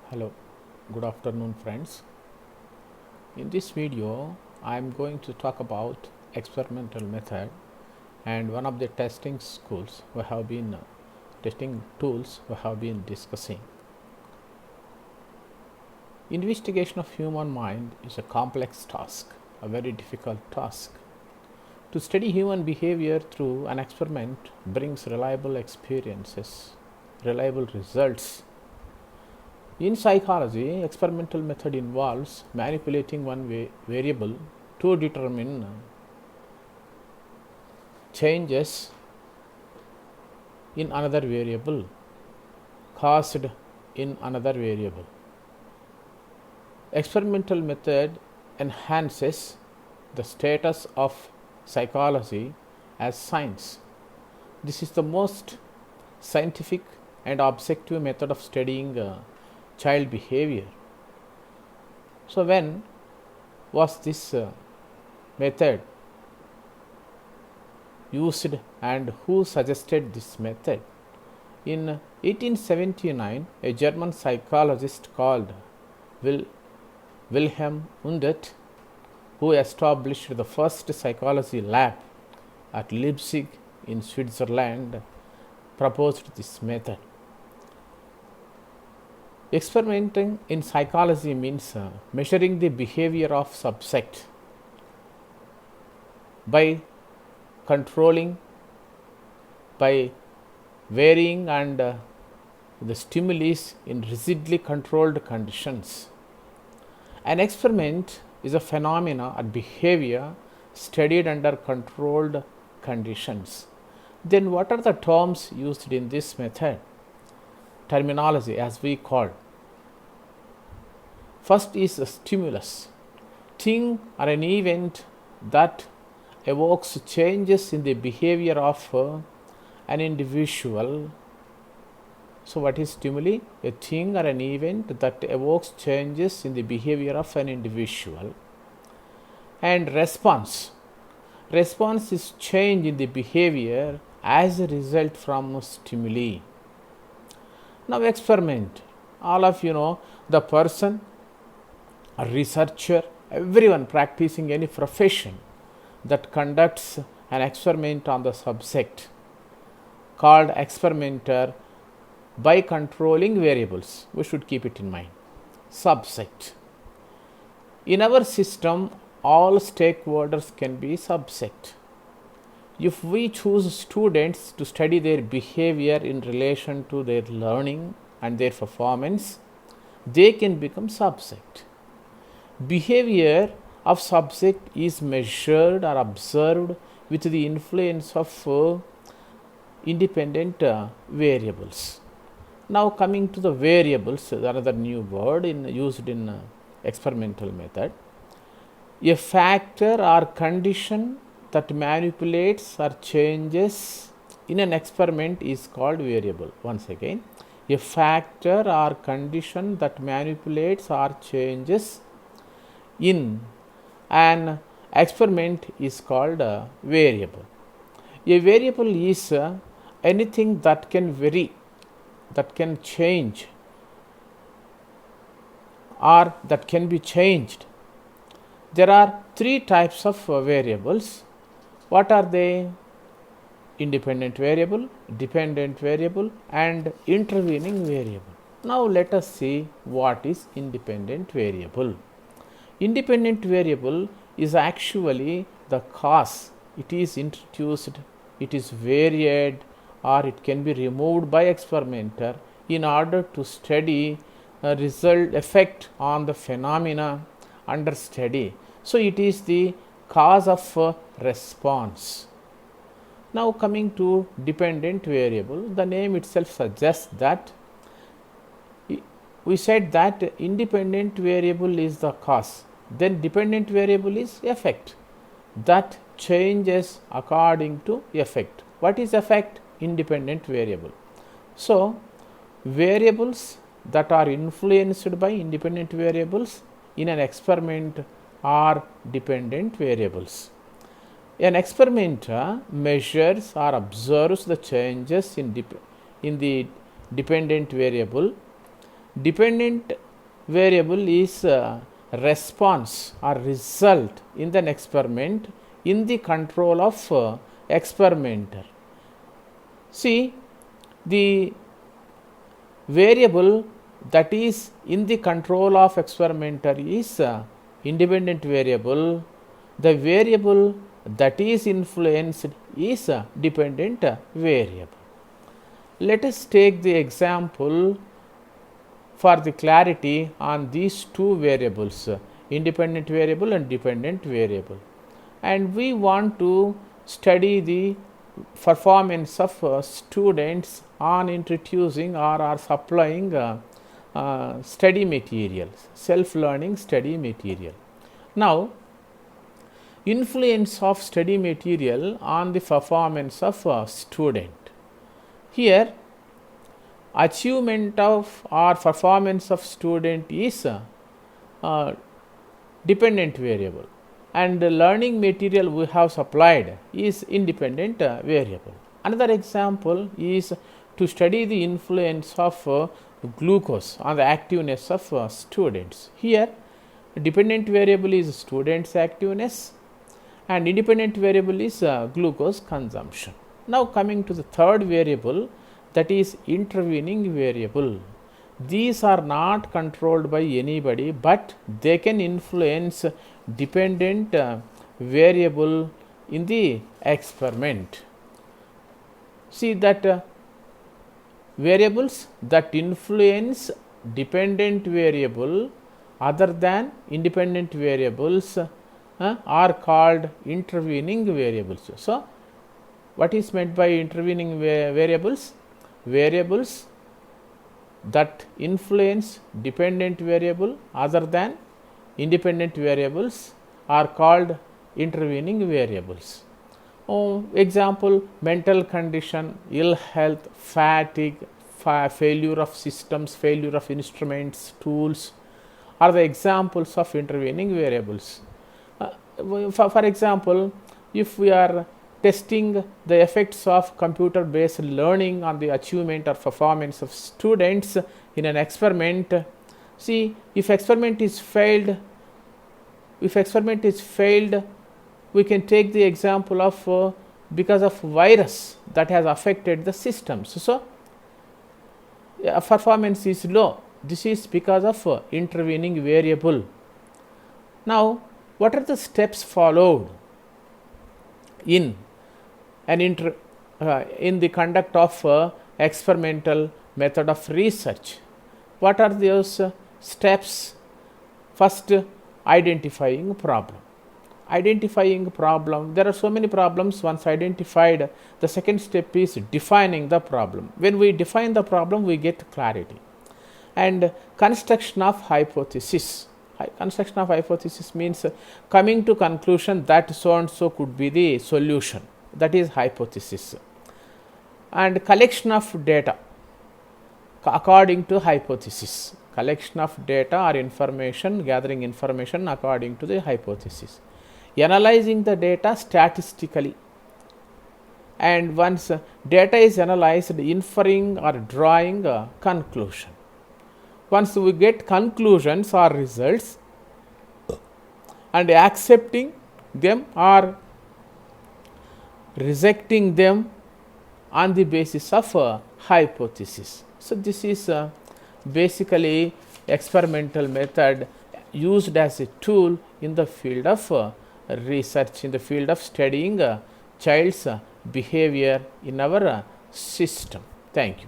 Hello, good afternoon friends. In this video I am going to talk about experimental method and one of the testing schools we have been testing tools we have been discussing. Investigation of human mind is a complex task, a very difficult task. To study human behavior through an experiment brings reliable experiences, reliable results. In psychology, experimental method involves manipulating one variable to determine changes in another variable caused in another variable. Experimental method enhances the status of psychology as science. This is the most scientific and objective method of studying child behavior. So, when was this method used and who suggested this method? In 1879, a German psychologist called Wilhelm Wundt, who established the first psychology lab at Leipzig in Switzerland, proposed this method. Experimenting in psychology means measuring the behavior of subject by controlling, by varying and the stimulus in rigidly controlled conditions. An experiment is a phenomena or behavior studied under controlled conditions. Then what are the terms used in this method? Terminology as we call. First is a stimulus, thing or an event that evokes changes in the behavior of an individual. So, what is stimuli? A thing or an event that evokes changes in the behavior of an individual. And response. Response is change in the behavior as a result from stimuli. Now, experiment. All of you know the person, a researcher, everyone practicing any profession that conducts an experiment on the subject called experimenter by controlling variables. We should keep it in mind. Subject. In our system, all stakeholders can be subject. If we choose students to study their behavior in relation to their learning and their performance, they can become subject. Behavior of subject is measured or observed with the influence of independent variables. Now, coming to the variables, another new word used in experimental method. A factor or condition that manipulates or changes in an experiment is called variable. Once again, a factor or condition that manipulates or changes in an experiment is called a variable. A variable is anything that can vary, that can change, or that can be changed. There are three types of variables. What are they? Independent variable, dependent variable, and intervening variable. Now, let us see what is independent variable. Independent variable is actually the cause. It is introduced, it is varied, or it can be removed by experimenter in order to study a result effect on the phenomena under study. So, it is the cause of response. Now, coming to dependent variable, the name itself suggests that we said that independent variable is the cause, then dependent variable is effect that changes according to effect. What is effect? Independent variable. So, variables that are influenced by independent variables in an experiment are dependent variables. An experimenter measures or observes the changes in the dependent variable. dependent variable is response or result in an experiment in the control of experimenter. See, the variable that is in the control of experimenter is independent variable. The variable that is influenced is a dependent variable. Let us take the example for the clarity on these two variables, independent variable and dependent variable. And we want to study the performance of students on introducing or supplying study material, self-learning study material. Now, influence of study material on the performance of a student. Here, achievement of or performance of student is a dependent variable, and the learning material we have supplied is independent variable. Another example is to study the influence of glucose on the activeness of students. Here, dependent variable is students' activeness and independent variable is glucose consumption. Now, coming to the third variable, that is intervening variable. These are not controlled by anybody, but they can influence dependent variable in the experiment. See that variables that influence dependent variable other than independent variables are called intervening variables. So, what is meant by intervening variables? Variables that influence dependent variable other than independent variables are called intervening variables. Example, mental condition, ill health, fatigue, failure of systems, failure of instruments, tools are the examples of intervening variables. For example, if we are testing the effects of computer based learning on the achievement or performance of students in an experiment, see, if experiment is failed, we can take the example of because of virus that has affected the systems. So, performance is low. This is because of intervening variable. Now, what are the steps followed in the conduct of experimental method of research? What are those steps? First, identifying problem. Identifying problem. There are so many problems once identified. The second step is defining the problem. When we define the problem, we get clarity. And construction of hypothesis. Construction of hypothesis means coming to conclusion that so and so could be the solution. That is hypothesis. And collection of data according to hypothesis. Collection of data or information, gathering information according to the hypothesis. Analyzing the data statistically. And once data is analyzed, inferring or drawing a conclusion. Once we get conclusions or results and accepting them or rejecting them on the basis of a hypothesis. So, this is basically experimental method used as a tool in the field of research, in the field of studying child's behavior in our system. Thank you.